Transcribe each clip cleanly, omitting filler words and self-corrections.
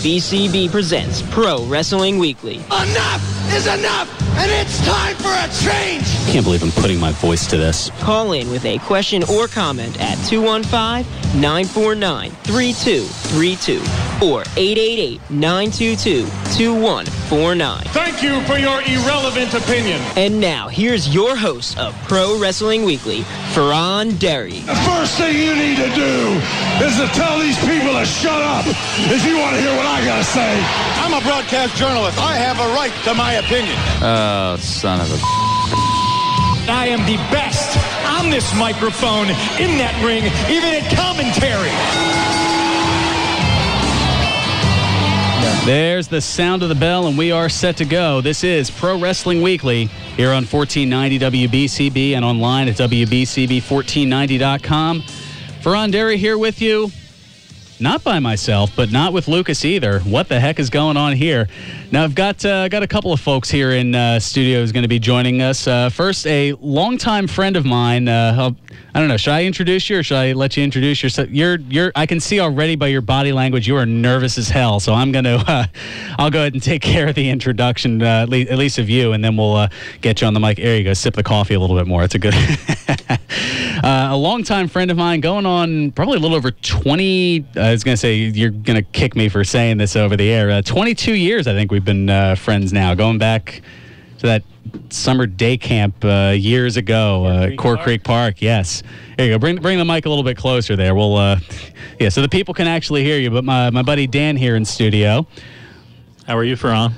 WBCB presents Pro Wrestling Weekly. Enough is enough, and it's time for a change! I can't believe I'm putting my voice to this. Call in with a question or comment at 215-949-3232 or 888-922-2149. Thank you for your irrelevant opinion. And now, here's your host of Pro Wrestling Weekly, Fearon. The first thing you need to do is to tell these people to shut up if you want to hear what I got to say. I'm a broadcast journalist. I have a right to my opinion. Oh, son of a... I am the best on this microphone, in that ring, even in commentary. There's the sound of the bell, and we are set to go. This is Pro Wrestling Weekly here on 1490 WBCB and online at WBCB1490.com. Fearon Derry here with you. Not by myself, but not with Lucas either. What the heck is going on here? Now, I've got a couple of folks here in studio who's going to be joining us. First, a longtime friend of mine. I don't know. Should I introduce you, or should I let you introduce yourself? I can see already by your body language you are nervous as hell. So I'm going to. I'll go ahead and take care of the introduction, at least of you, and then we'll get you on the mic. There you go. Sip the coffee a little bit more. It's a good. A longtime friend of mine, going on probably a little over 20. I was going to say, you're going to kick me for saying this over the air. 22 years, I think we've been friends now, going back to that summer day camp years ago, Core Creek Park. Yes. There you go. Bring the mic a little bit closer there. We'll, so the people can actually hear you. But my buddy Dan here in studio. How are you, Fearon?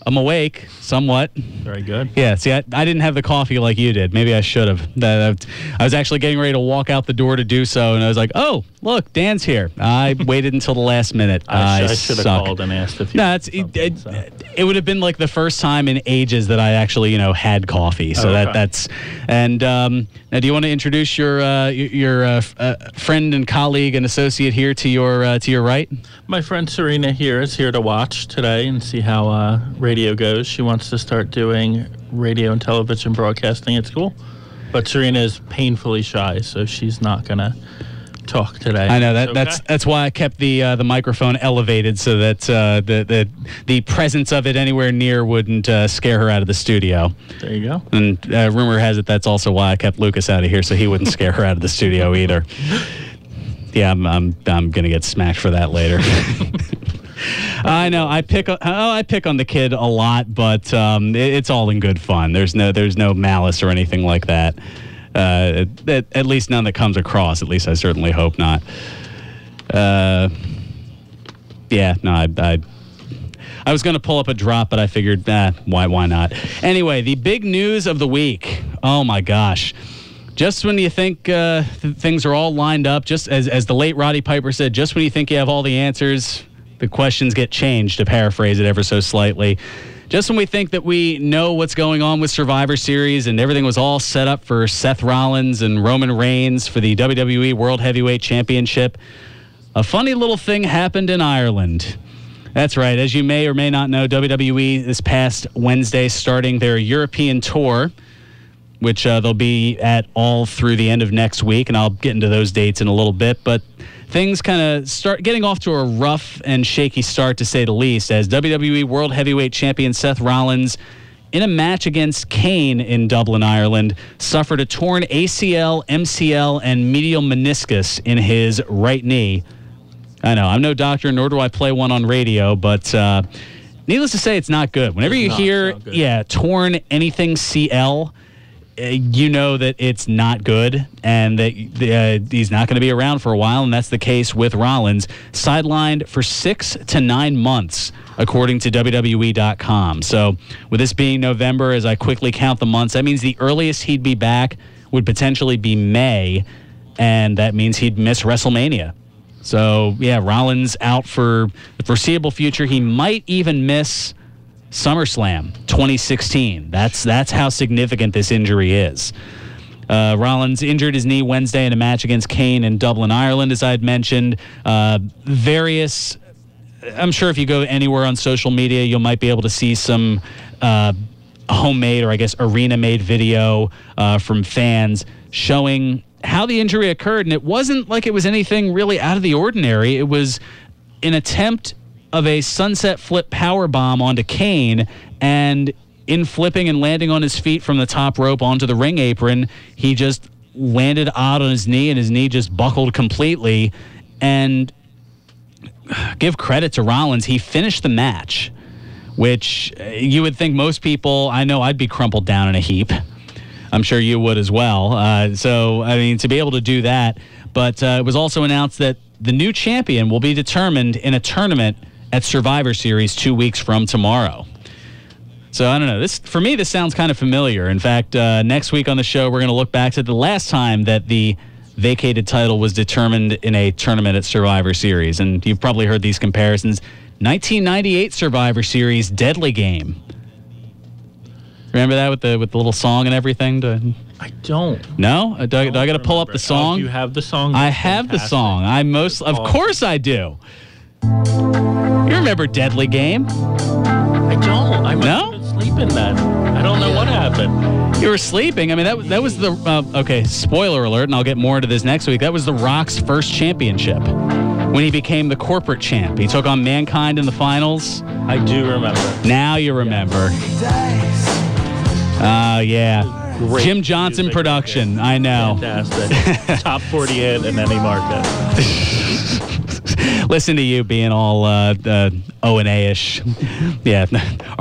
I'm awake, somewhat. Very good. Yeah, see, I didn't have the coffee like you did. Maybe I should have. I was actually getting ready to walk out the door to do so, and I was like, oh, look, Dan's here. I waited until the last minute. I should have called and asked if you it would have been like the first time in ages that I actually, had coffee. So that's... And now, do you want to introduce your friend and colleague and associate here to your right? My friend Serena here is here to watch today and see how radio goes. She wants to start doing radio and television broadcasting at school, but Serena is painfully shy, so she's not going to talk today. I know that's why I kept the microphone elevated, so that the presence of it anywhere near wouldn't scare her out of the studio. There you go. And rumor has it that's also why I kept Lucas out of here, so he wouldn't scare her out of the studio either. Yeah, I'm gonna get smacked for that later. I know I pick on the kid a lot, but it's all in good fun. There's no malice or anything like that. At least none that comes across. At least I certainly hope not. I was going to pull up a drop, but I figured, why not? Anyway, the big news of the week. Oh, my gosh. Just when you think things are all lined up, just as the late Roddy Piper said, just when you think you have all the answers, the questions get changed, to paraphrase it ever so slightly. Just when we think that we know what's going on with Survivor Series and everything was all set up for Seth Rollins and Roman Reigns for the WWE World Heavyweight Championship, a funny little thing happened in Ireland. That's right. As you may or may not know, WWE this past Wednesday starting their European tour, which they'll be at all through the end of next week, and I'll get into those dates in a little bit, but things kind of start getting off to a rough and shaky start, to say the least, as WWE World Heavyweight Champion Seth Rollins, in a match against Kane in Dublin, Ireland, suffered a torn ACL, MCL, and medial meniscus in his right knee. I know, I'm no doctor, nor do I play one on radio, but needless to say, it's not good. Whenever you hear, torn anything CL, you know that it's not good and that he's not going to be around for a while, and that's the case with Rollins. Sidelined for 6 to 9 months, according to WWE.com. So with this being November, as I quickly count the months, that means the earliest he'd be back would potentially be May, and that means he'd miss WrestleMania. So, Rollins out for the foreseeable future. He might even miss SummerSlam 2016. That's how significant this injury is. Rollins injured his knee Wednesday in a match against Kane in Dublin, Ireland, as I had mentioned. I'm sure if you go anywhere on social media, you might be able to see some homemade, or I guess arena-made video from fans showing how the injury occurred. And it wasn't like it was anything really out of the ordinary. It was an attempt of a sunset flip power bomb onto Kane, and in flipping and landing on his feet from the top rope onto the ring apron, he just landed odd on his knee, and his knee just buckled completely. And give credit to Rollins, he finished the match, which you would think most people, I know I'd be crumpled down in a heap. I'm sure you would as well. So, I mean, to be able to do that. But it was also announced that the new champion will be determined in a tournament at Survivor Series 2 weeks from tomorrow. So, I don't know. For me, this sounds kind of familiar. In fact, next week on the show, we're going to look back to the last time that the vacated title was determined in a tournament at Survivor Series. And you've probably heard these comparisons. 1998 Survivor Series Deadly Game. Remember that with the little song and everything? I don't. No? Do I got to pull up the song? Oh, you have the song? I have the song. Of course I do. You remember Deadly Game? I don't. I must have been sleeping then. I don't know what happened. You were sleeping. I mean, that was the... okay, spoiler alert, and I'll get more into this next week. That was The Rock's first championship when he became the corporate champ. He took on Mankind in the finals. I do remember. Now you remember. Yeah. Great Jim Johnson production. I know. Fantastic. Top 40 hit in any market. Listen to you being all O&A-ish. Yeah.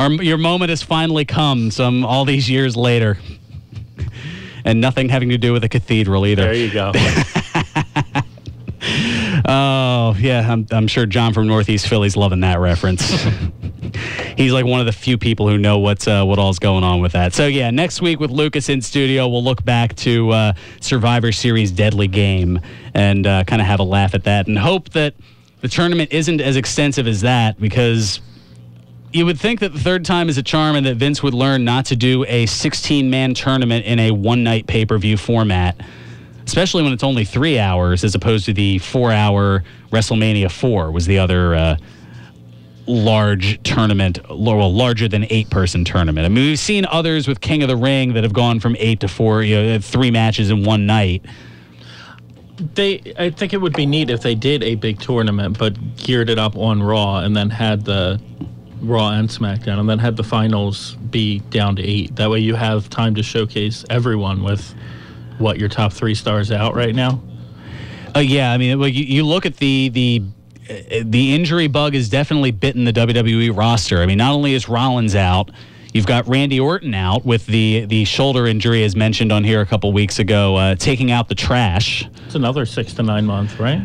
Your moment has finally come all these years later. And nothing having to do with a cathedral either. There you go. Oh, yeah. I'm sure John from Northeast Philly's loving that reference. He's like one of the few people who know what all's going on with that. So, yeah, next week with Lucas in studio, we'll look back to Survivor Series Deadly Game and kind of have a laugh at that and hope that the tournament isn't as extensive as that, because you would think that the third time is a charm and that Vince would learn not to do a 16-man tournament in a one-night pay-per-view format, especially when it's only 3 hours as opposed to the 4-hour WrestleMania 4 was the other large tournament, larger than 8-person tournament. I mean, we've seen others with King of the Ring that have gone from 8 to 4, 3 matches in one night. I think it would be neat if they did a big tournament, but geared it up on Raw and then had the Raw and SmackDown, and then had the finals be down to 8. That way you have time to showcase everyone with your top 3 stars out right now. Yeah, I mean, you look at the injury bug has definitely bitten the WWE roster. I mean, not only is Rollins out, you've got Randy Orton out with the shoulder injury, as mentioned on here a couple weeks ago, taking out the trash. It's another 6 to 9 months, right?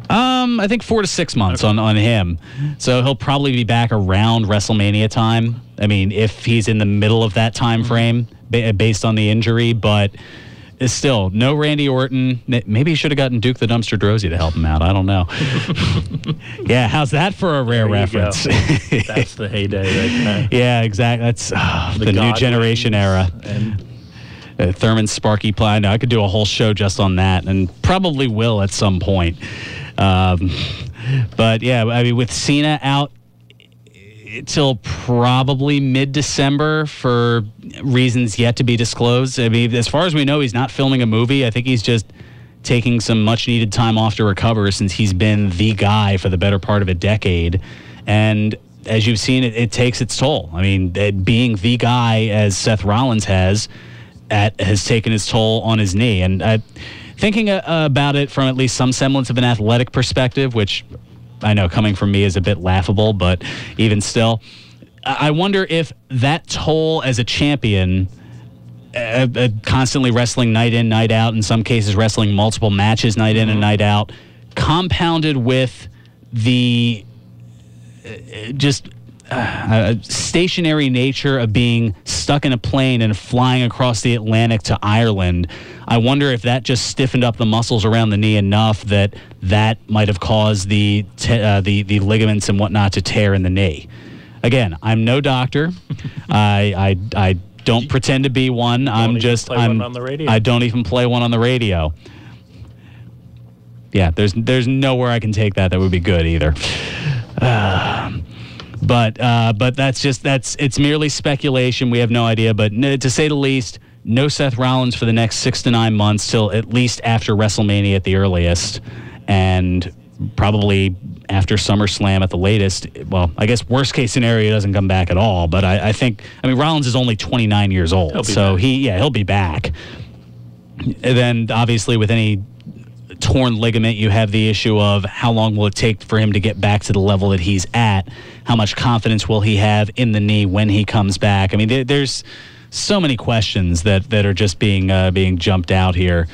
I think 4 to 6 months on him. So he'll probably be back around WrestleMania time. I mean, if he's in the middle of that time frame based on the injury, but is still no Randy Orton. Maybe he should have gotten Duke the Dumpster Droese to help him out. I don't know. Yeah, how's that for a rare reference? That's the heyday right there. Yeah, exactly. That's the new generation era. And Thurman Sparky Ply. I could do a whole show just on that, and probably will at some point. But yeah, I mean, with Cena out till probably mid-December for reasons yet to be disclosed. I mean, as far as we know, he's not filming a movie. I think he's just taking some much-needed time off to recover, since he's been the guy for the better part of a decade. And as you've seen, it takes its toll. I mean, being the guy, as Seth Rollins has taken its toll on his knee. And thinking about it from at least some semblance of an athletic perspective, which I know coming from me is a bit laughable, but even still, I wonder if that toll as a champion, constantly wrestling night in, night out, in some cases wrestling multiple matches night in and night out, compounded with the stationary nature of being stuck in a plane and flying across the Atlantic to Ireland. I wonder if that just stiffened up the muscles around the knee enough that might have caused the ligaments and whatnot to tear in the knee. Again, I'm no doctor. I don't pretend to be one. I don't even play one on the radio. Yeah, there's nowhere I can take that would be good either. But it's merely speculation. We have no idea. But to say the least, no Seth Rollins for the next 6 to 9 months, till at least after WrestleMania at the earliest. And probably after SummerSlam at the latest. Well, I guess worst case scenario, he doesn't come back at all. But I think Rollins is only 29 years old, so he'll be back. And then obviously with any torn ligament, you have the issue of how long will it take for him to get back to the level that he's at? How much confidence will he have in the knee when he comes back? I mean, there's so many questions that are just being jumped out here,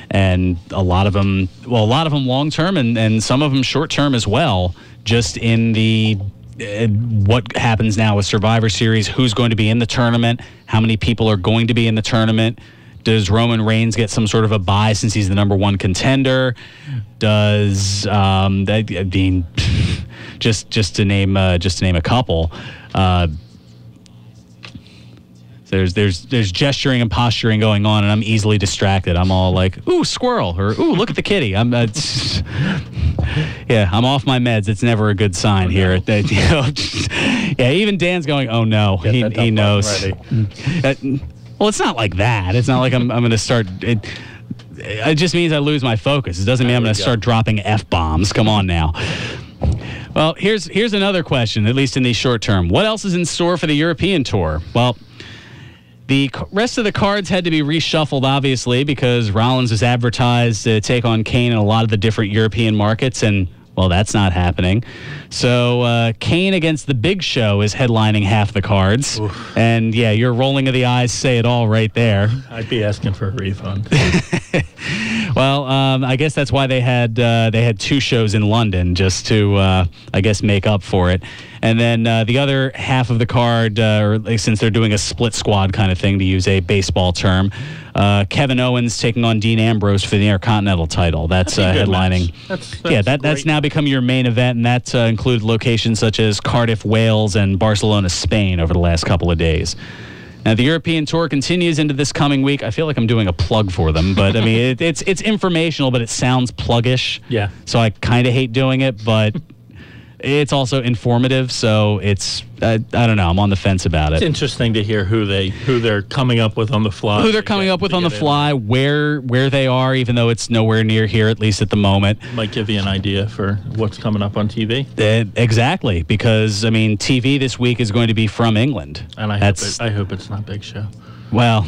and a lot of them long term and some of them short term as well. Just in the what happens now with Survivor Series, who's going to be in the tournament, how many people are going to be in the tournament. Does Roman Reigns get some sort of a bye since he's the number one contender? Does just to name a couple. There's gesturing and posturing going on, and I'm easily distracted. I'm all like, "Ooh, squirrel!" or "Ooh, look at the kitty." I'm off my meds. It's never a good sign here. Yeah, even Dan's going, "Oh no," he knows. Well, it's not like that. It's not like I'm going to start. It just means I lose my focus. It doesn't mean I'm going to start dropping F-bombs. Come on now. Well, here's another question, at least in the short term. What else is in store for the European tour? Well, the rest of the cards had to be reshuffled, obviously, because Rollins was advertised to take on Kane in a lot of the different European markets, and, well, that's not happening. So Kane against the Big Show is headlining half the cards. Oof. And, yeah, your rolling of the eyes say it all right there. I'd be asking for a refund. Well, I guess that's why they had two shows in London, just to, I guess, make up for it. And then the other half of the card, since they're doing a split squad kind of thing, to use a baseball term, Kevin Owens taking on Dean Ambrose for the Intercontinental title. That's headlining. That's now become your main event, and that included locations such as Cardiff, Wales, and Barcelona, Spain over the last couple of days. Now, the European tour continues into this coming week. I feel like I'm doing a plug for them, but I mean, it's informational, but it sounds pluggish. Yeah. So I kind of hate doing it, but it's also informative. So it's I don't know. I'm on the fence about it. It's interesting to hear who they're coming up with on the fly. Who they're coming up with on the fly, where they are, even though it's nowhere near here, at least at the moment. Might give you an idea for what's coming up on TV. Exactly, because I mean, TV this week is going to be from England, and I hope it's not Big Show. Well,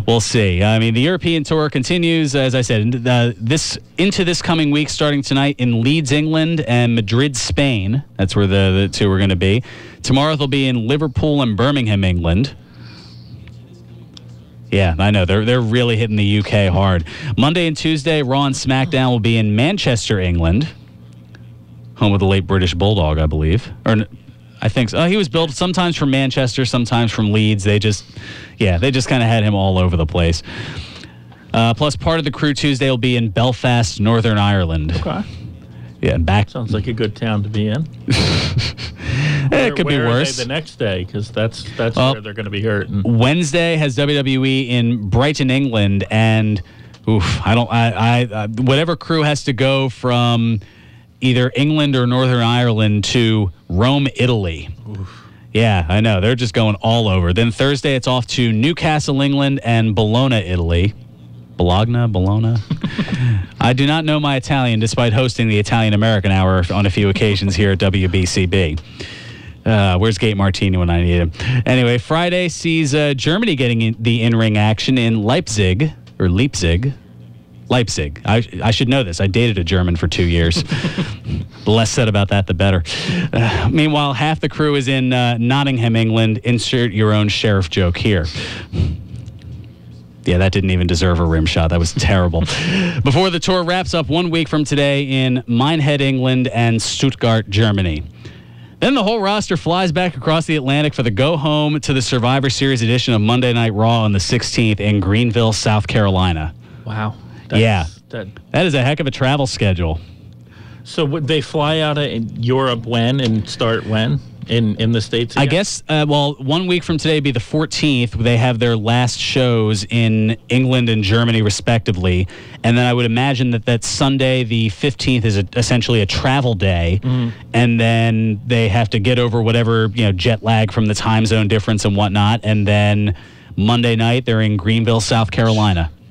we'll see. I mean, the European tour continues, as I said, into this coming week, starting tonight in Leeds, England, and Madrid, Spain. That's where the two are going to be. Tomorrow they'll be in Liverpool and Birmingham, England. Yeah, I know. They're really hitting the UK hard. Monday and Tuesday, Raw and SmackDown will be in Manchester, England, home of the late British Bulldog, I believe. I think so. He was built sometimes from Manchester, sometimes from Leeds. They just kind of had him all over the place. Plus, part of the crew Tuesday will be in Belfast, Northern Ireland. Okay. Yeah, back. Sounds like a good town to be in. It could be worse. Are they the next day? Because that's where they're going to be hurting. Wednesday has WWE in Brighton, England, and whatever crew has to go from either England or Northern Ireland to Rome, Italy. Oof. Yeah, I know. They're just going all over. Then Thursday, it's off to Newcastle, England, and Bologna, Italy. Bologna? I do not know my Italian, despite hosting the Italian-American Hour on a few occasions here at WBCB. Where's Gate Martini when I need him? Anyway, Friday sees Germany getting the in-ring action in Leipzig. I should know this. I dated a German for 2 years. The less said about that, the better. Meanwhile, half the crew is in Nottingham, England. Insert your own sheriff joke here. Yeah, that didn't even deserve a rim shot. That was terrible. Before the tour wraps up 1 week from today in Minehead, England, and Stuttgart, Germany. Then the whole roster flies back across the Atlantic for the go-home to the Survivor Series edition of Monday Night Raw on the 16th in Greenville, South Carolina. Wow. That is a heck of a travel schedule. So would they fly out of Europe when and start when? In the States again? I guess, 1 week from today would be the 14th. They have their last shows in England and Germany, respectively. And then I would imagine that Sunday, the 15th, is essentially a travel day. Mm-hmm. And then they have to get over whatever, jet lag from the time zone difference and whatnot. And then Monday night, they're in Greenville, South Carolina.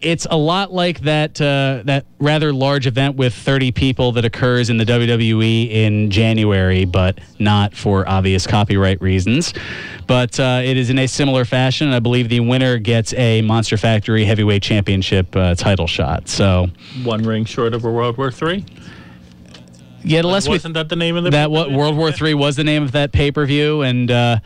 it's a lot like that rather large event with 30 people that occurs in the WWE in January, but not for obvious copyright reasons. But it is in a similar fashion. I believe the winner gets a Monster Factory Heavyweight Championship title shot. So one ring short of a World War III. Yeah, wasn't that the name of the World War III was the name of that pay-per-view, and I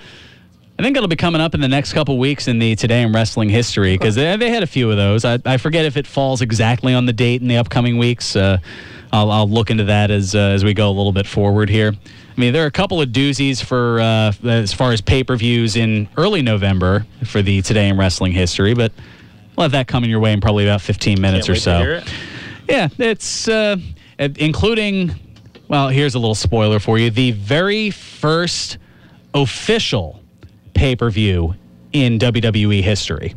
think it'll be coming up in the next couple weeks in the Today in Wrestling history, because they had a few of those. I forget if it falls exactly on the date in the upcoming weeks. I'll look into that as we go a little bit forward here. I mean, there are a couple of doozies for as far as pay-per-views in early November for the Today in Wrestling history, but we'll have that coming your way in probably about 15 minutes or so. Yeah, it's including, well, here's a little spoiler for you, the very first official pay-per-view in WWE history.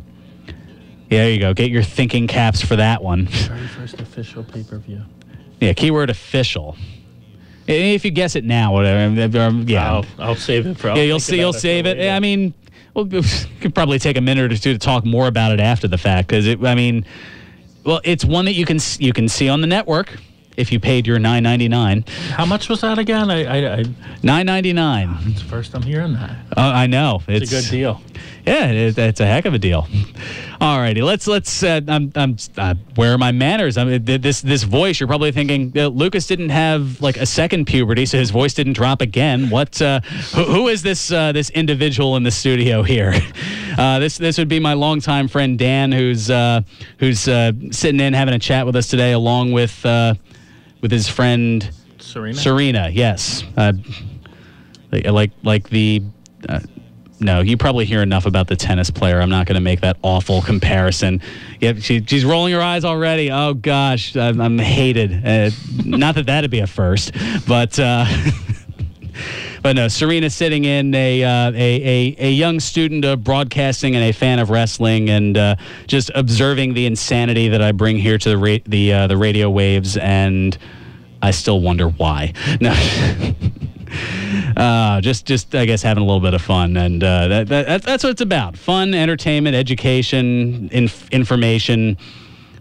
Yeah, there you go. Get your thinking caps for that one. Very first official pay-per-view. Yeah, keyword official. If you guess it now, whatever. Yeah, I'll save it for. Yeah, you'll save it. I mean, we could probably take a minute or two to talk more about it after the fact, because it's one that you can see on the network if you paid your $9.99. How much was that again? $9.99. It's the first I'm hearing that. I know. It's a good deal. Yeah, it's a heck of a deal. All righty, let's. Where are my manners? This voice. You're probably thinking Lucas didn't have like a second puberty, so his voice didn't drop again. What? Who is this individual in the studio here? This would be my longtime friend Dan, who's sitting in having a chat with us today, along with his friend Serena. Yes, like the. No, you probably hear enough about the tennis player. I'm not going to make that awful comparison. Yeah, she's rolling her eyes already. Oh gosh, I'm hated. Not that that'd be a first, but no. Serena sitting in a young student of broadcasting and a fan of wrestling, and just observing the insanity that I bring here to the radio waves, and I still wonder why. No. Just I guess having a little bit of fun, and that's what it's about: fun, entertainment, education, information.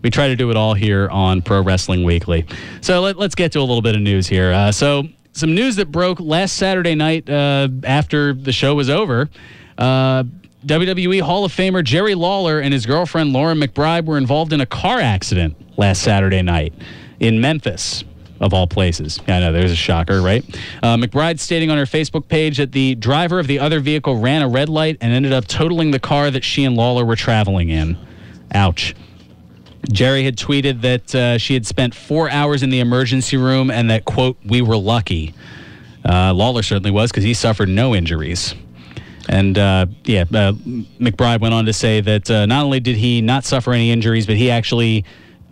We try to do it all here on Pro Wrestling Weekly. So let's get to a little bit of news here. So some news that broke last Saturday night after the show was over. WWE Hall of Famer Jerry Lawler and his girlfriend Lauren McBride were involved in a car accident last Saturday night in Memphis. Of all places. Yeah, I know, there's a shocker, right? McBride stating on her Facebook page that the driver of the other vehicle ran a red light and ended up totaling the car that she and Lawler were traveling in. Ouch. Jerry had tweeted that she had spent 4 hours in the emergency room and that, quote, we were lucky. Lawler certainly was, because he suffered no injuries. And, McBride went on to say that not only did he not suffer any injuries, but he actually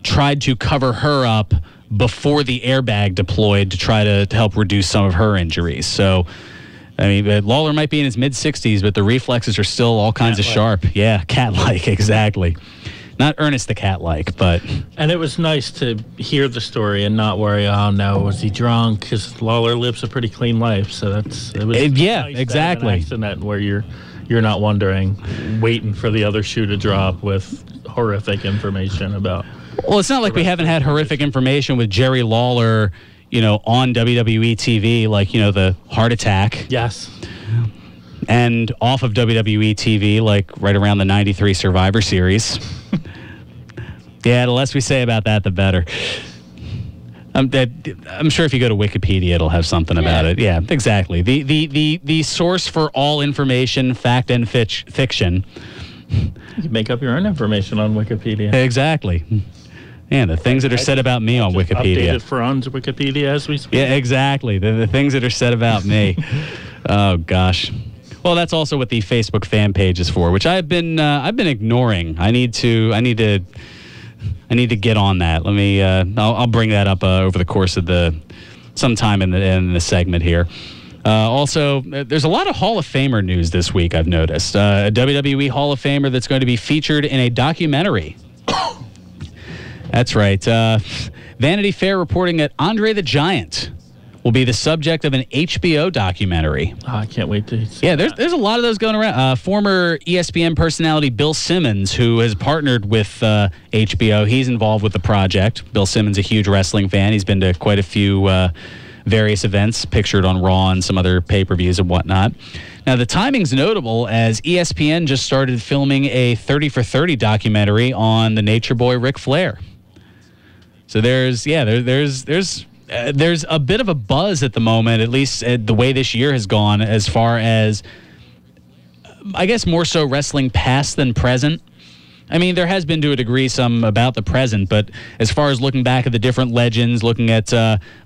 tried to cover her up before the airbag deployed to try to help reduce some of her injuries. So, I mean, Lawler might be in his mid-60s, but the reflexes are still all kinds of sharp. Yeah, cat-like, exactly. Not Ernest the cat-like, but... And it was nice to hear the story and not worry, oh, no, was he drunk? Because Lawler lives a pretty clean life, so it was nice exactly. To have an accident where you're not wondering, waiting for the other shoe to drop with horrific information about... Well, it's not like we haven't had horrific information with Jerry Lawler, on WWE TV, like, the heart attack. Yes. And off of WWE TV, like right around the 93 Survivor Series. Yeah, the less we say about that, the better. I'm sure if you go to Wikipedia, it'll have something about it. Yeah, exactly. The source for all information, fact and fiction. You can make up your own information on Wikipedia. Exactly. Yeah, the things that are said about me on Wikipedia. Updated Fearon's Wikipedia as we speak. Yeah, exactly. The things that are said about me. Oh gosh. Well, that's also what the Facebook fan page is for, which I've been ignoring. I need to get on that. Let me. I'll bring that up over the course of sometime in the segment here. Also, there's a lot of Hall of Famer news this week, I've noticed. A WWE Hall of Famer that's going to be featured in a documentary. That's right. Vanity Fair reporting that Andre the Giant will be the subject of an HBO documentary. Oh, I can't wait to see Yeah, there's a lot of those going around. Former ESPN personality Bill Simmons, who has partnered with HBO, he's involved with the project. Bill Simmons, a huge wrestling fan. He's been to quite a few various events, pictured on Raw and some other pay-per-views and whatnot. Now, the timing's notable as ESPN just started filming a 30 for 30 documentary on the Nature Boy Ric Flair. So there's a bit of a buzz at the moment, at least the way this year has gone, as far as, I guess, more so wrestling past than present. I mean, there has been to a degree some about the present, but as far as looking back at the different legends, looking at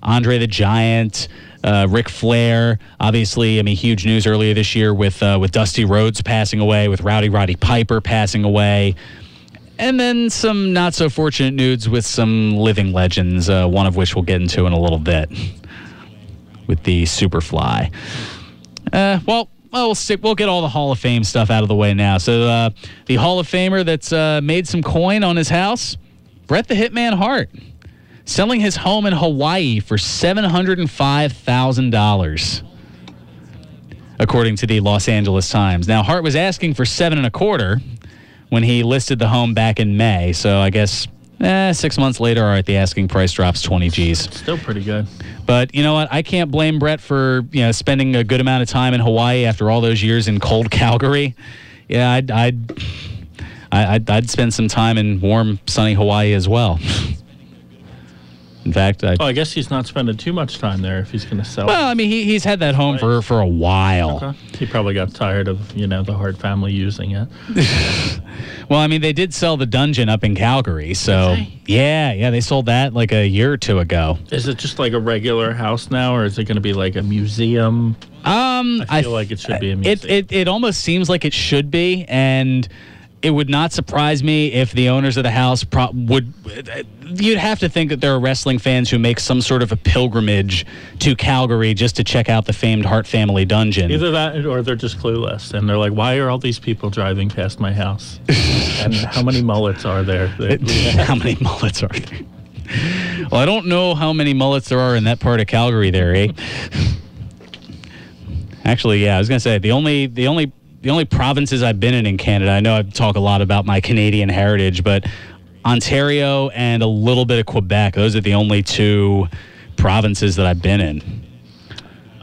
Andre the Giant, Ric Flair, obviously, I mean, huge news earlier this year with Dusty Rhodes passing away, with Roddy Piper passing away. And then some not-so-fortunate news with some living legends, one of which we'll get into in a little bit with the Superfly. We'll get all the Hall of Fame stuff out of the way now. So the Hall of Famer that's made some coin on his house, Bret the Hitman Hart, selling his home in Hawaii for $705,000, according to the Los Angeles Times. Now, Hart was asking for $7.25 when he listed the home back in May. So I guess 6 months later, all right, the asking price drops 20 G's. Still pretty good. But you know what? I can't blame Bret for spending a good amount of time in Hawaii after all those years in cold Calgary. Yeah, I'd spend some time in warm, sunny Hawaii as well. In fact, I guess he's not spending too much time there if he's going to sell. Well, I mean, he's had that home for a while. Okay. He probably got tired of the Hart family using it. Well, I mean, they did sell the dungeon up in Calgary, so yeah, they sold that like a year or two ago. Is it just like a regular house now, or is it going to be like a museum? I feel like it should be a museum. It almost seems like it should be, and it would not surprise me if the owners of the house would. You'd have to think that there are wrestling fans who make some sort of a pilgrimage to Calgary just to check out the famed Hart family dungeon. Either that, or they're just clueless, and they're like, "Why are all these people driving past my house? And how many mullets are there?" How many mullets are there? Well, I don't know how many mullets there are in that part of Calgary there, eh? Actually, yeah, I was gonna say the only provinces I've been in Canada, I know I talk a lot about my Canadian heritage, but Ontario and a little bit of Quebec, those are the only two provinces that I've been in.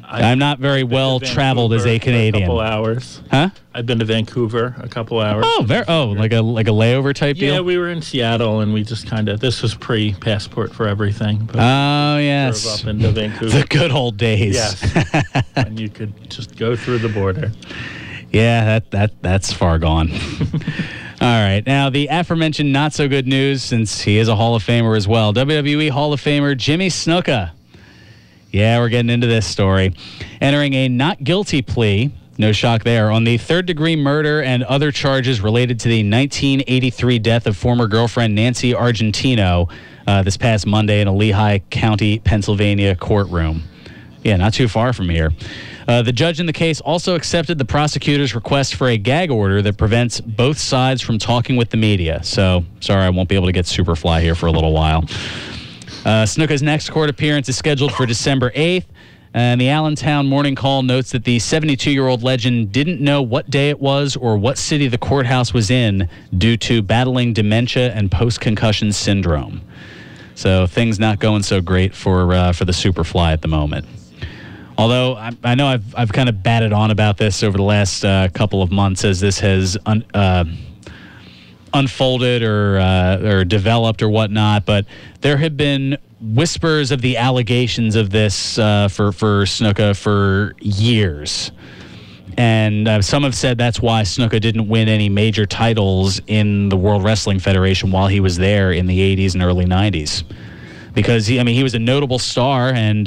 I'm not very well traveled as a Canadian. A couple hours. Huh? I've been to Vancouver a couple hours. Like a layover type deal? Yeah, we were in Seattle, and we just this was pre-passport for everything. Oh, yes. Drove up into Vancouver. The good old days. Yes. And you could just go through the border. Yeah, that's far gone. All right. Now, the aforementioned not-so-good news, since he is a Hall of Famer as well. WWE Hall of Famer Jimmy Snuka. Yeah, we're getting into this story. Entering a not guilty plea, no shock there, on the third-degree murder and other charges related to the 1983 death of former girlfriend Nancy Argentino this past Monday in a Lehigh County, Pennsylvania courtroom. Yeah, not too far from here. The judge in the case also accepted the prosecutor's request for a gag order that prevents both sides from talking with the media. So, sorry, I won't be able to get Superfly here for a little while. Snuka's next court appearance is scheduled for December 8th. And the Allentown Morning Call notes that the 72-year-old legend didn't know what day it was or what city the courthouse was in due to battling dementia and post-concussion syndrome. So things not going so great for the Superfly at the moment. Although I know I've kind of batted on about this over the last couple of months as this has unfolded or developed or whatnot, but there have been whispers of the allegations of this for Snuka for years. And some have said that's why Snuka didn't win any major titles in the World Wrestling Federation while he was there in the 80s and early 90s. Because, he was a notable star, and,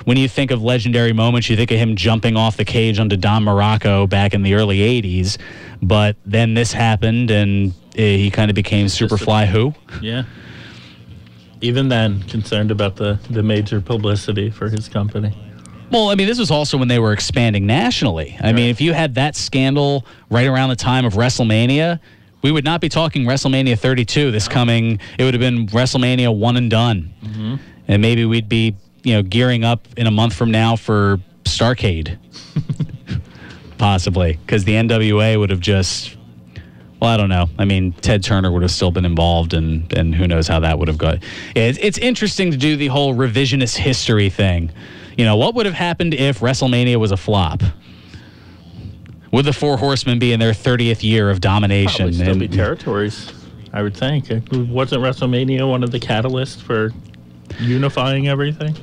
when you think of legendary moments, you think of him jumping off the cage onto Don Morocco back in the early 80s. But then this happened, and he kind of became Superfly who? Yeah. Even then, concerned about the major publicity for his company. Well, this was also when they were expanding nationally. I mean, if you had that scandal right around the time of WrestleMania, we would not be talking WrestleMania 32 this coming. It would have been WrestleMania 1 and done. Mm-hmm. And maybe we'd be gearing up in a month from now for Starrcade. Possibly, because the NWA would have just... Well, I don't know. I mean, Ted Turner would have still been involved, and who knows how that would have gone. It's interesting to do the whole revisionist history thing. What would have happened if WrestleMania was a flop? Would the Four Horsemen be in their 30th year of domination? Probably still be territories, I would think. Wasn't WrestleMania one of the catalysts for unifying everything?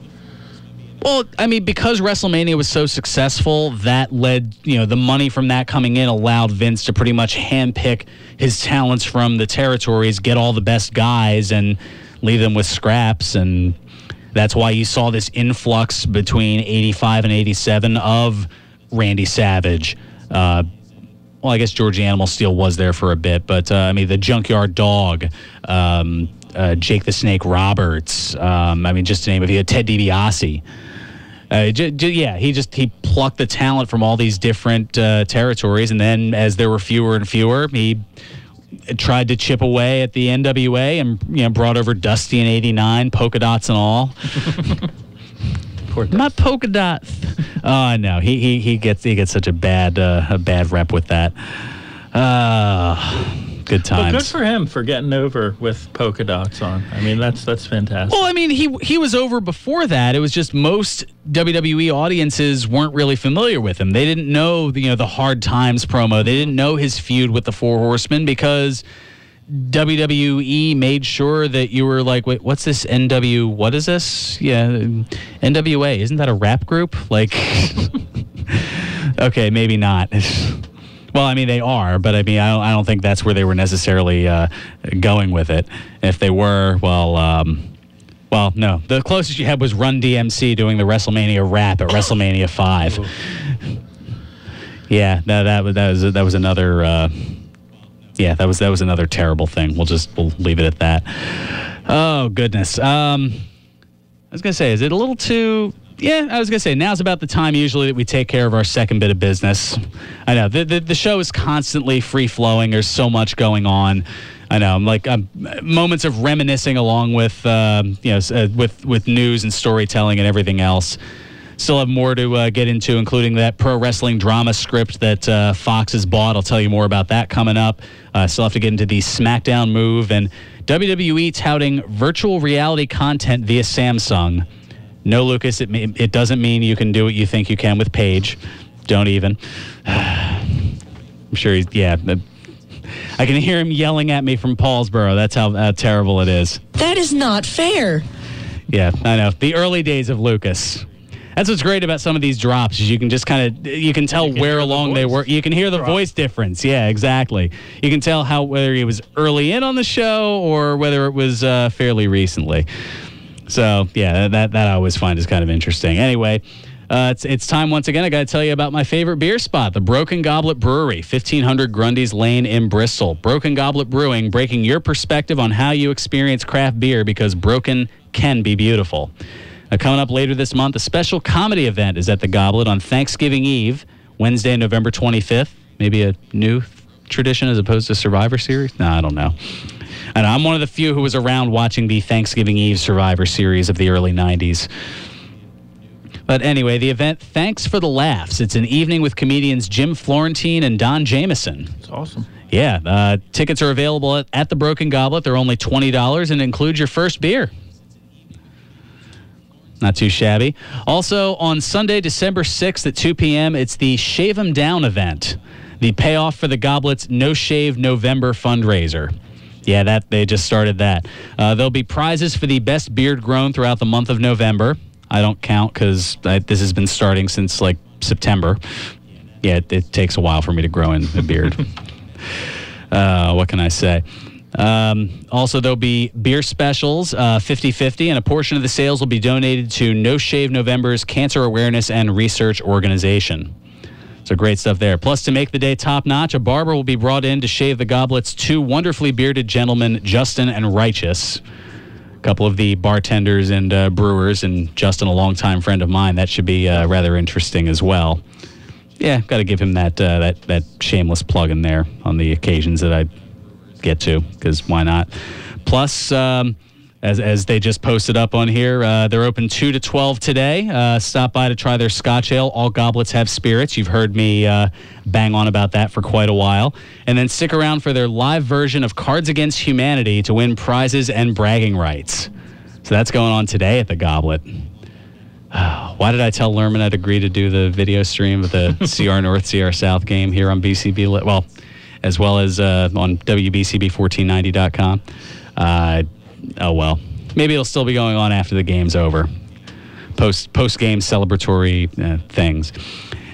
Well, I mean, because WrestleMania was so successful, that led, the money from that coming in allowed Vince to pretty much handpick his talents from the territories, get all the best guys, and leave them with scraps. And that's why you saw this influx between 85 and 87 of Randy Savage. Well, I guess George Animal Steel was there for a bit, but, the Junkyard Dog, Jake the Snake Roberts, just to name a few, Ted DiBiase. He plucked the talent from all these different territories, and then as there were fewer and fewer, he tried to chip away at the NWA and brought over Dusty in '89, Polka Dots and all. Not Polka Dots. Oh no, he gets such a bad rep with that. Good times. Well, good for him for getting over with polka dots on. I mean, that's fantastic. Well, I mean, he was over before that. It was just most WWE audiences weren't really familiar with him. They didn't know the Hard Times promo. They didn't know his feud with the Four Horsemen because WWE made sure that you were like, wait, what's this NW? What is this? Yeah, NWA. Isn't that a rap group? Like, okay, maybe not. Well, I mean, they are, but I don't think that's where they were necessarily going with it. If they were, well, no. The closest you had was Run DMC doing the WrestleMania rap at WrestleMania 5. Yeah, that was another. That was another terrible thing. We'll leave it at that. Oh goodness. I was gonna say, is it a little too? Yeah, I was going to say, now's about the time usually that we take care of our second bit of business. I know, the show is constantly free-flowing. There's so much going on. I know, I'm moments of reminiscing along with, with news and storytelling and everything else. Still have more to get into, including that pro wrestling drama script that Fox has bought. I'll tell you more about that coming up. Still have to get into the SmackDown move and WWE touting virtual reality content via Samsung. No, Lucas, it doesn't mean you can do what you think you can with Paige. Don't even. I'm sure I can hear him yelling at me from Paulsboro. That's how terrible it is. That is not fair. Yeah, I know. The early days of Lucas. That's what's great about some of these drops is you can just you can tell where along they were. You can hear the voice difference. Yeah, exactly. You can tell whether he was early in on the show or whether it was fairly recently. So, yeah, that I always find is kind of interesting. Anyway, it's time once again. I got to tell you about my favorite beer spot, the Broken Goblet Brewery, 1500 Grundy's Lane in Bristol. Broken Goblet Brewing, breaking your perspective on how you experience craft beer because broken can be beautiful. Coming up later this month, a special comedy event is at the Goblet on Thanksgiving Eve, Wednesday, November 25th. Maybe a new tradition as opposed to Survivor Series? No, I don't know. And I'm one of the few who was around watching the Thanksgiving Eve Survivor Series of the early 90s. But anyway, the event, Thanks for the Laughs. It's an evening with comedians Jim Florentine and Don Jameson. That's awesome. Yeah, tickets are available at the Broken Goblet. They're only $20 and include your first beer. Not too shabby. Also, on Sunday, December 6th at 2 p.m., it's the Shave 'em Down event. The payoff for the Goblet's No Shave November fundraiser. Yeah, they just started that. There'll be prizes for the best beard grown throughout the month of November. I don't count because this has been starting since, September. Yeah, it takes a while for me to grow in a beard. What can I say? Also, there'll be beer specials, 50-50, and a portion of the sales will be donated to No Shave November's Cancer Awareness and Research Organization. So great stuff there. Plus, to make the day top-notch, a barber will be brought in to shave the Goblet's two wonderfully bearded gentlemen, Justin and Righteous. A couple of the bartenders and brewers, and Justin, a longtime friend of mine. That should be rather interesting as well. Yeah, got to give him that shameless plug in there on the occasions that I get to, because why not? Plus, as they just posted up on here. They're open 2 to 12 today. Stop by to try their Scotch Ale. All goblets have spirits. You've heard me bang on about that for quite a while. And then stick around for their live version of Cards Against Humanity to win prizes and bragging rights. So that's going on today at the Goblet. Why did I tell Lerman I'd agree to do the video stream of the CR North, CR South game here on BCB? Well, as well as on WBCB1490.com. Oh, well. Maybe it'll still be going on after the game's over. Post-game celebratory things.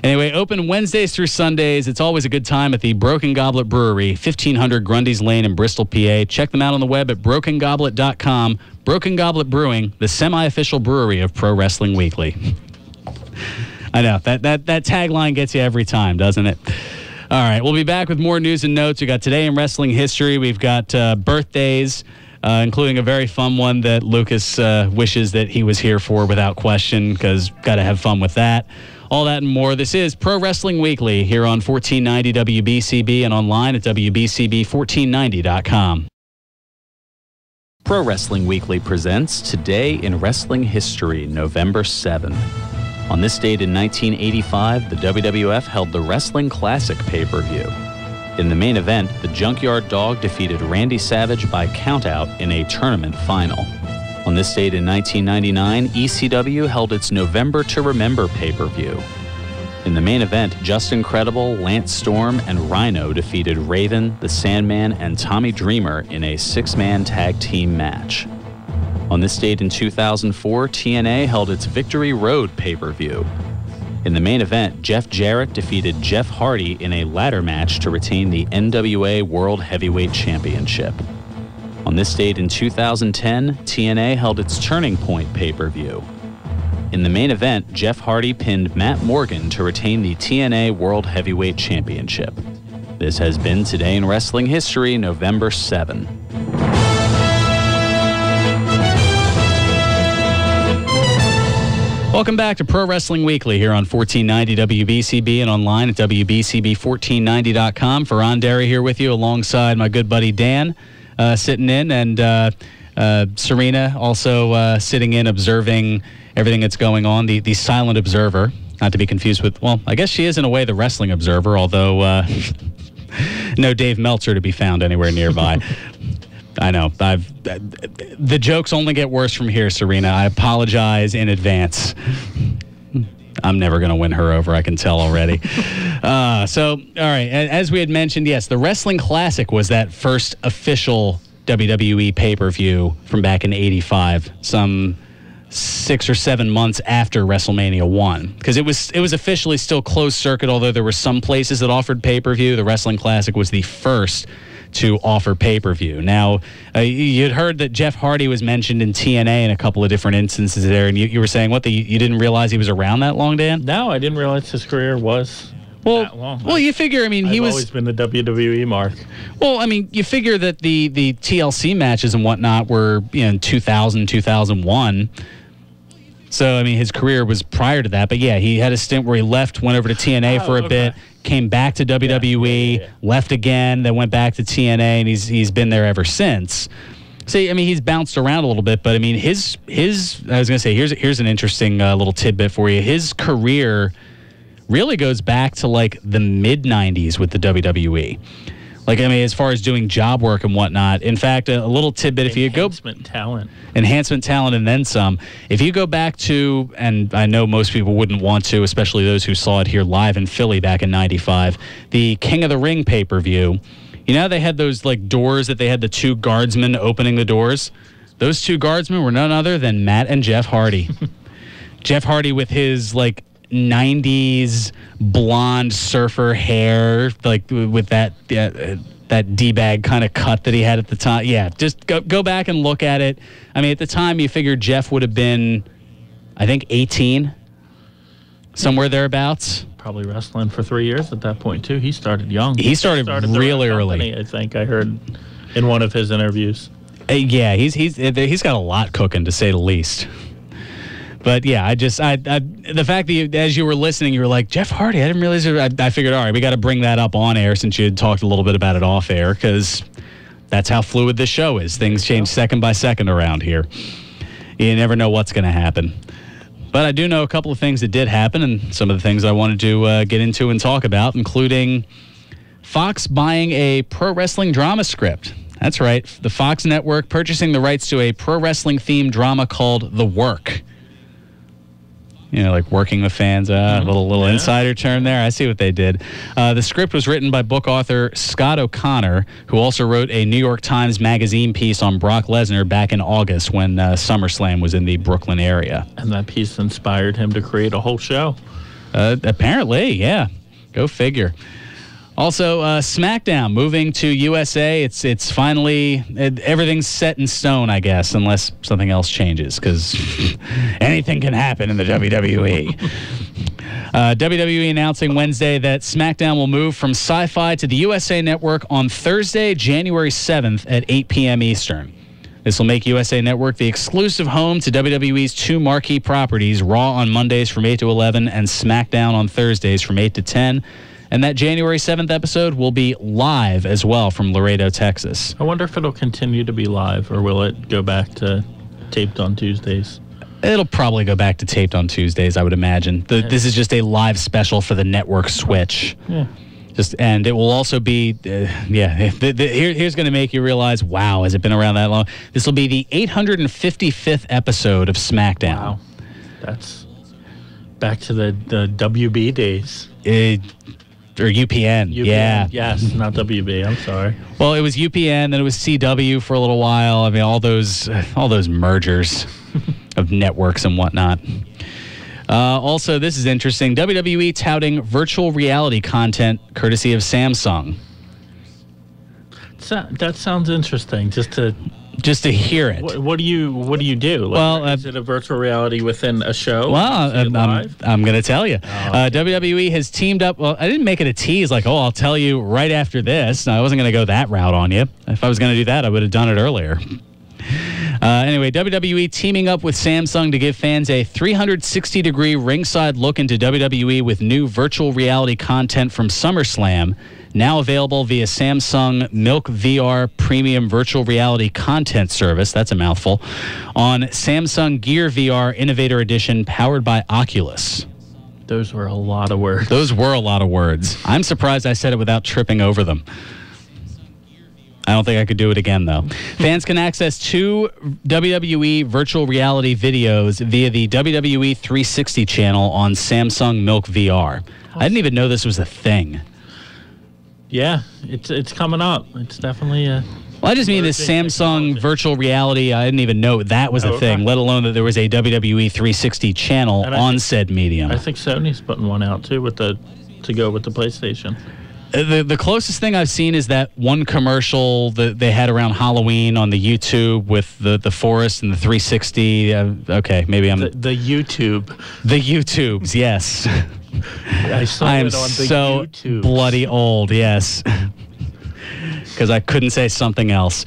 Anyway, open Wednesdays through Sundays. It's always a good time at the Broken Goblet Brewery, 1500 Grundy's Lane in Bristol, PA. Check them out on the web at brokengoblet.com. Broken Goblet Brewing, the semi-official brewery of Pro Wrestling Weekly. I know, that tagline gets you every time, doesn't it? All right, we'll be back with more news and notes. We got Today in Wrestling History. We've got birthdays, including a very fun one that Lucas wishes that he was here for without question, because got to have fun with that. All that and more. This is Pro Wrestling Weekly here on 1490 WBCB and online at WBCB1490.com. Pro Wrestling Weekly presents Today in Wrestling History, November 7. On this date in 1985, the WWF held the Wrestling Classic pay-per-view. In the main event, the Junkyard Dog defeated Randy Savage by countout in a tournament final. On this date in 1999, ECW held its November to Remember pay-per-view. In the main event, Justin Credible, Lance Storm, and Rhino defeated Raven, the Sandman, and Tommy Dreamer in a 6-man tag team match. On this date in 2004, TNA held its Victory Road pay-per-view. In the main event, Jeff Jarrett defeated Jeff Hardy in a ladder match to retain the NWA World Heavyweight Championship. On this date in 2010, TNA held its Turning Point pay-per-view. In the main event, Jeff Hardy pinned Matt Morgan to retain the TNA World Heavyweight Championship. This has been Today in Wrestling History, November 7. Welcome back to Pro Wrestling Weekly here on 1490 WBCB and online at WBCB1490.com. Fearon Derry here with you alongside my good buddy Dan sitting in, and Serena also sitting in observing everything that's going on, the silent observer, not to be confused with, well, I guess she is in a way the wrestling observer, although no Dave Meltzer to be found anywhere nearby. I know. The jokes only get worse from here, Serena. I apologize in advance. I'm never going to win her over, I can tell already. So, all right, as we had mentioned, yes, the Wrestling Classic was that first official WWE pay-per-view from back in '85, some 6 or 7 months after WrestleMania 1, because it was officially still closed circuit, although there were some places that offered pay-per-view. The Wrestling Classic was the first to offer pay-per-view. Now, you'd heard that Jeff Hardy was mentioned in TNA in a couple of different instances there, and you were saying, you didn't realize he was around that long, Dan? No, I didn't realize his career was that long. Well, you figure, he was... always been the WWE mark. Well, you figure that the TLC matches and whatnot were in 2000, 2001. So, his career was prior to that. But, yeah, he had a stint where he left, went over to TNA for a bit, came back to WWE, left again, then went back to TNA, and he's been there ever since. So, he's bounced around a little bit, but, his I was going to say, here's an interesting little tidbit for you. His career really goes back to, the mid-'90s with the WWE. As far as doing job work and whatnot. In fact, a little tidbit, if you go... Enhancement talent and then some. If you go back to, and I know most people wouldn't want to, especially those who saw it here live in Philly back in '95, the King of the Ring pay-per-view, they had those, doors that they had the 2 guardsmen opening the doors? Those 2 guardsmen were none other than Matt and Jeff Hardy. Jeff Hardy with his, 90s blonde surfer hair, with that D-bag kind of cut that he had at the time. Yeah, just go back and look at it. At the time, you figured Jeff would have been, I think, 18, somewhere thereabouts. Probably wrestling for 3 years at that point, too. He started young. He started really early. Company, I think I heard in one of his interviews. Yeah, he's got a lot cooking, to say the least. But yeah, the fact that as you were listening, you were like, Jeff Hardy, I didn't realize it. I figured, all right, we got to bring that up on air since you had talked a little bit about it off air, because That's how fluid this show is. Things change second by second around here. You never know what's going to happen. But I do know a couple of things that did happen, and some of the things I wanted to get into and talk about, including Fox buying a pro wrestling drama script. That's right. The Fox network purchasing the rights to a pro wrestling-themed drama called The Work. Like working with fans. Little insider turn there. I see what they did. The script was written by book author Scott O'Connor, who also wrote a New York Times Magazine piece on Brock Lesnar back in August when SummerSlam was in the Brooklyn area. And that piece inspired him to create a whole show. Apparently, yeah. Go figure. Also, SmackDown moving to USA. It's finally everything's set in stone, I guess, unless something else changes, because anything can happen in the WWE. WWE announcing Wednesday that SmackDown will move from Sci-Fi to the USA Network on Thursday, January 7th at 8 p.m. Eastern. This will make USA Network the exclusive home to WWE's two marquee properties, Raw on Mondays from 8 to 11 and SmackDown on Thursdays from 8 to 10. And that January 7th episode will be live as well from Laredo, Texas. I wonder if it'll continue to be live, or will it go back to taped on Tuesdays? It'll probably go back to taped on Tuesdays, I would imagine. This is just a live special for the network switch. Yeah. And it will also be, here's going to make you realize, wow, has it been around that long? This will be the 855th episode of SmackDown. Wow. That's back to the WB days. Or UPN. Yeah. Yes, not WB. I'm sorry. Well, it was UPN, then it was CW for a little while. I mean, all those mergers of networks and whatnot. Also, this is interesting. WWE touting virtual reality content courtesy of Samsung. That sounds interesting. Just to hear it. What do you do? Well, is it a virtual reality within a show? Well, I'm going to tell you. WWE has teamed up. Well, I didn't make it a tease like, I'll tell you right after this. No, I wasn't going to go that route on you. If I was going to do that, I would have done it earlier. Anyway, WWE teaming up with Samsung to give fans a 360-degree ringside look into WWE with new virtual reality content from SummerSlam. Now available via Samsung Milk VR Premium Virtual Reality Content Service. That's a mouthful. On Samsung Gear VR Innovator Edition powered by Oculus. Those were a lot of words. I'm surprised I said it without tripping over them. I don't think I could do it again, though. Fans can access 2 WWE virtual reality videos via the WWE 360 channel on Samsung Milk VR. I didn't even know this was a thing. Yeah, it's coming up. It's definitely a... Well, I just mean this Samsung virtual reality. I didn't even know that was a thing, let alone that there was a WWE 360 channel on said medium. I think Sony's putting one out, too, to go with the PlayStation. The closest thing I've seen is that one commercial that they had around Halloween on the YouTube with the forest and the 360. Okay, maybe I'm... The YouTube. The YouTubes, yes. I saw am it on the so YouTubes. Bloody old, yes. Because I couldn't say something else.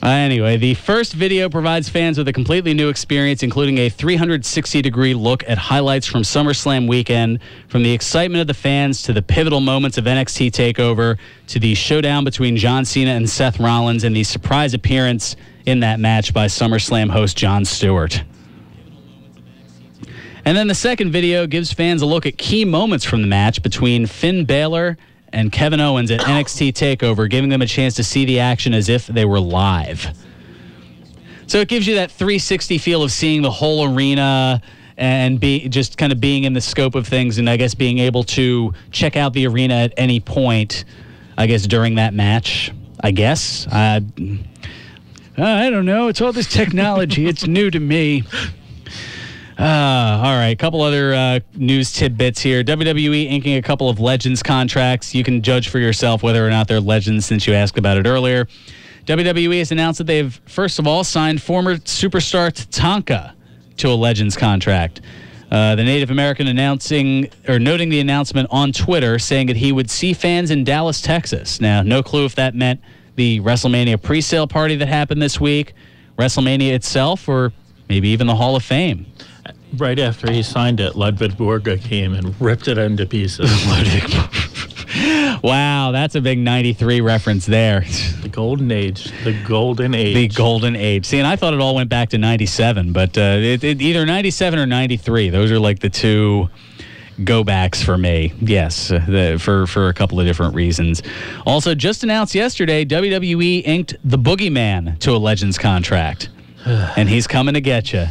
Anyway, the first video provides fans with a completely new experience, including a 360-degree look at highlights from SummerSlam weekend, from the excitement of the fans to the pivotal moments of NXT TakeOver to the showdown between John Cena and Seth Rollins and the surprise appearance in that match by SummerSlam host Jon Stewart. And then the second video gives fans a look at key moments from the match between Finn Balor and Kevin Owens at NXT TakeOver, giving them a chance to see the action as if they were live. So it gives you that 360 feel of seeing the whole arena and just kind of being in the scope of things, and I guess being able to check out the arena at any point, I guess, during that match. I guess. I don't know. It's all this technology. It's new to me. All right, a couple other news tidbits here. WWE inking a couple of Legends contracts. You can judge for yourself whether or not they're Legends since you asked about it earlier. WWE has announced that they've, first of all, signed former superstar Tatanka to a Legends contract. The Native American noting the announcement on Twitter, saying that he would see fans in Dallas, Texas. Now, no clue if that meant the WrestleMania pre-sale party that happened this week, WrestleMania itself, or maybe even the Hall of Fame. Right after he signed it, Ludwig Borga came and ripped it into pieces. Wow, that's a big 93 reference there. The golden age. The golden age. The golden age. See, and I thought it all went back to 97, but either 97 or 93. Those are like the two go-backs for me. Yes, for a couple of different reasons. Also, just announced yesterday, WWE inked the Boogeyman to a Legends contract. And he's coming to get you.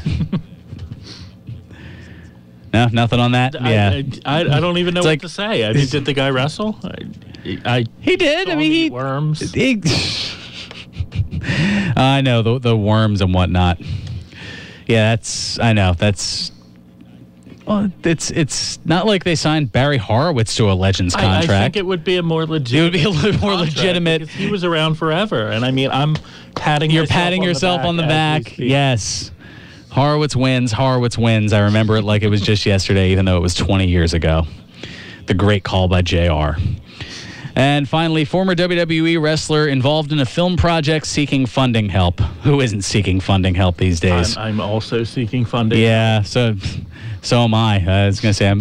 No, nothing on that? Yeah. I don't even know what to say. I mean, did the guy wrestle? He did. I mean, worms. I know, the worms and whatnot. Yeah, I know. Well, it's not like they signed Barry Horowitz to a Legends contract. I think it would be a more legitimate. It would be a little more legitimate. Because he was around forever, and I mean, I'm patting. You're patting yourself on the back. Yes. Horowitz wins. I remember it like it was just yesterday, even though it was 20 years ago. The great call by JR. And finally, former WWE wrestler involved in a film project seeking funding help. Who isn't seeking funding help these days? I'm also seeking funding. Yeah, so am I. I was going to say,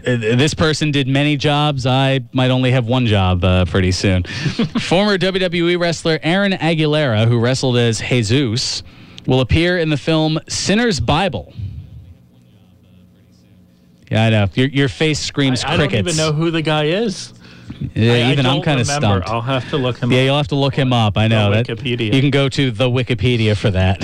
this person did many jobs. I might only have one job pretty soon. Former WWE wrestler Aaron Aguilera, who wrestled as Jesus, will appear in the film Sinner's Bible. Yeah, I know. Your face screams crickets. I don't even know who the guy is. Yeah, even I'm kind of stumped. I'll have to look him up. Yeah, you'll have to look him up. I know. Wikipedia. You can go to the Wikipedia for that.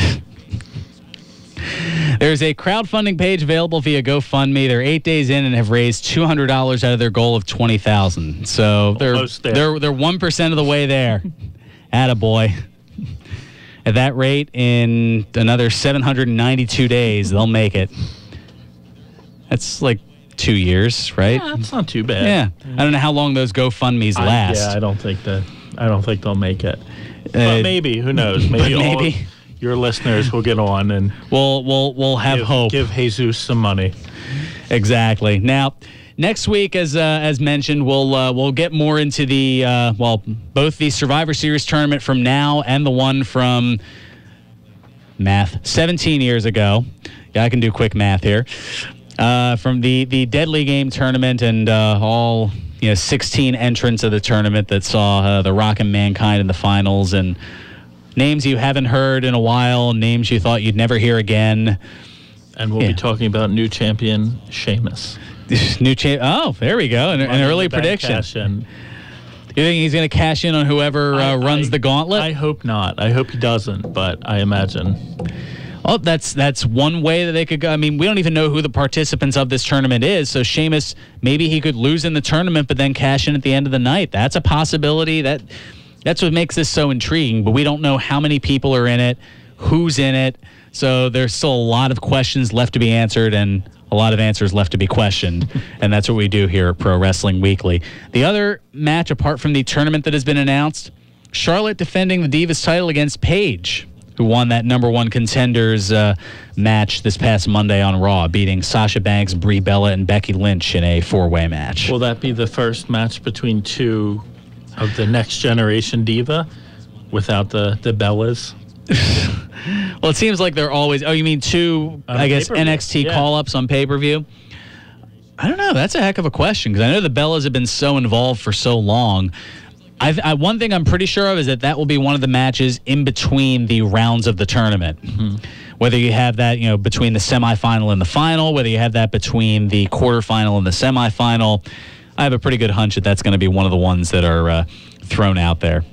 There's a crowdfunding page available via GoFundMe. They're 8 days in and have raised $200 out of their goal of $20,000. So they're 1% of the way there. Attaboy. At that rate, in another 792 days, they'll make it. That's like 2 years, right? Yeah, that's not too bad. Yeah. I don't know how long those GoFundMes last. I don't think they'll make it. But maybe, who knows? Maybe your listeners will get on and we'll have hope. Give Jesus some money. Exactly. Now, next week, as mentioned, we'll get more into the both the Survivor Series tournament from now and the one from 17 years ago. Yeah, I can do quick math here. From the Deadly Game tournament and all 16 entrants of the tournament that saw The Rock and Mankind in the finals, and names you haven't heard in a while, names you thought you'd never hear again. And we'll be talking about new champion Sheamus. Oh, there we go. An early prediction. You think he's going to cash in on whoever runs the gauntlet? I hope not. I hope he doesn't, but I imagine. Oh, that's one way that they could go. I mean, we don't even know who the participants of this tournament is, so Sheamus, maybe he could lose in the tournament but then cash in at the end of the night. That's a possibility. That's what makes this so intriguing, but we don't know how many people are in it, who's in it, so there's still a lot of questions left to be answered and a lot of answers left to be questioned, and that's what we do here at Pro Wrestling Weekly. The other match, apart from the tournament that has been announced, Charlotte defending the Divas title against Paige, who won that number one contenders match this past Monday on Raw, beating Sasha Banks, Brie Bella, and Becky Lynch in a four-way match. Will that be the first match between two of the next generation diva without the Bellas? Well, it seems like they're always... Oh, you mean two, I guess, NXT call-ups on pay-per-view? I don't know. That's a heck of a question, because I know the Bellas have been so involved for so long. One thing I'm pretty sure of is that will be one of the matches in between the rounds of the tournament. Mm-hmm. Whether you have that, between the semifinal and the final, whether you have that between the quarterfinal and the semifinal, I have a pretty good hunch that that's going to be one of the ones that are thrown out there.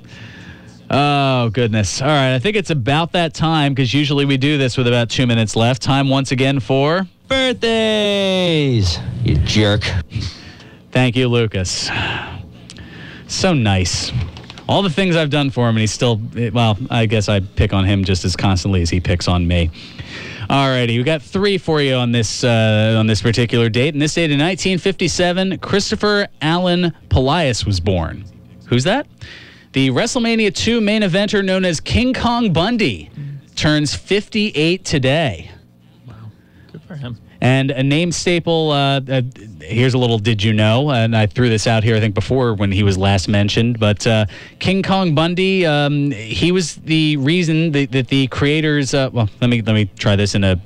Oh, goodness. All right, I think it's about that time, because usually we do this with about 2 minutes left. Time once again for... Birthdays, you jerk. Thank you, Lucas. So nice. All the things I've done for him, and he's still... Well, I guess I pick on him just as constantly as he picks on me. All righty, we got 3 for you on this particular date. And this date in 1957, Christopher Allen Polias was born. Who's that? The WrestleMania 2 main eventer known as King Kong Bundy turns 58 today. Wow, good for him. And a name staple, here's a little did you know, and I threw this out here, I think, before when he was last mentioned, but King Kong Bundy, he was the reason that the creators, let me try this in a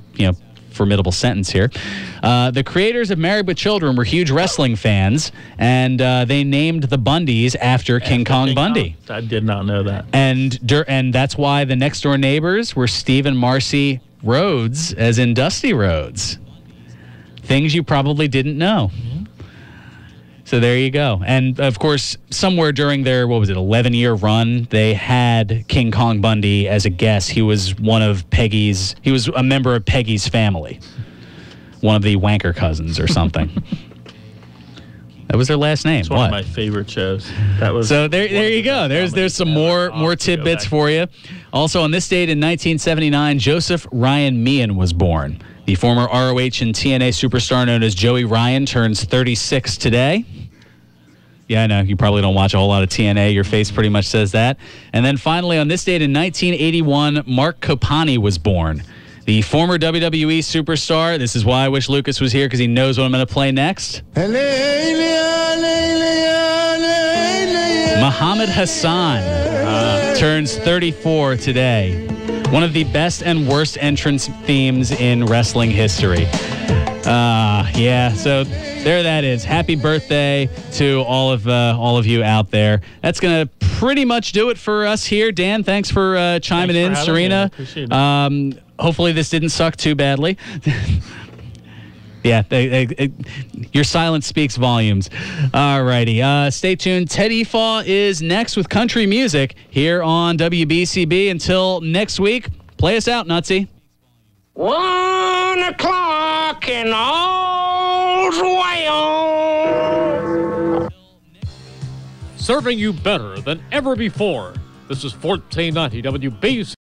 formidable sentence here. The creators of Married with Children were huge wrestling fans, and they named the Bundys after King Kong Bundy. I did not know that. And that's why the next door neighbors were Steve and Marcy Rhodes, as in Dusty Rhodes. Things you probably didn't know. So there you go. And, of course, somewhere during their, 11-year run, they had King Kong Bundy as a guest. He was he was a member of Peggy's family. One of the Wanker cousins or something. That was their last name. It's one of my favorite shows. So there you go. There's some more tidbits for you. Also, on this date in 1979, Joseph Ryan Meehan was born. The former ROH and TNA superstar known as Joey Ryan turns 36 today. Yeah, I know. You probably don't watch a whole lot of TNA. Your face pretty much says that. And then finally, on this date in 1981, Mark Copani was born. The former WWE superstar. This is why I wish Lucas was here, because he knows what I'm going to play next. Muhammad Hassan turns 34 today. One of the best and worst entrance themes in wrestling history. So there that is. Happy birthday to all of you out there. That's going to pretty much do it for us here. Dan, thanks for chiming in. Serena, appreciate it. Hopefully this didn't suck too badly. Yeah, your silence speaks volumes. All righty. Stay tuned. Ted Efaw is next with country music here on WBCB. Until next week, play us out, Nutsy. 1 o'clock and all's well. Serving you better than ever before. This is 1490 WBCB.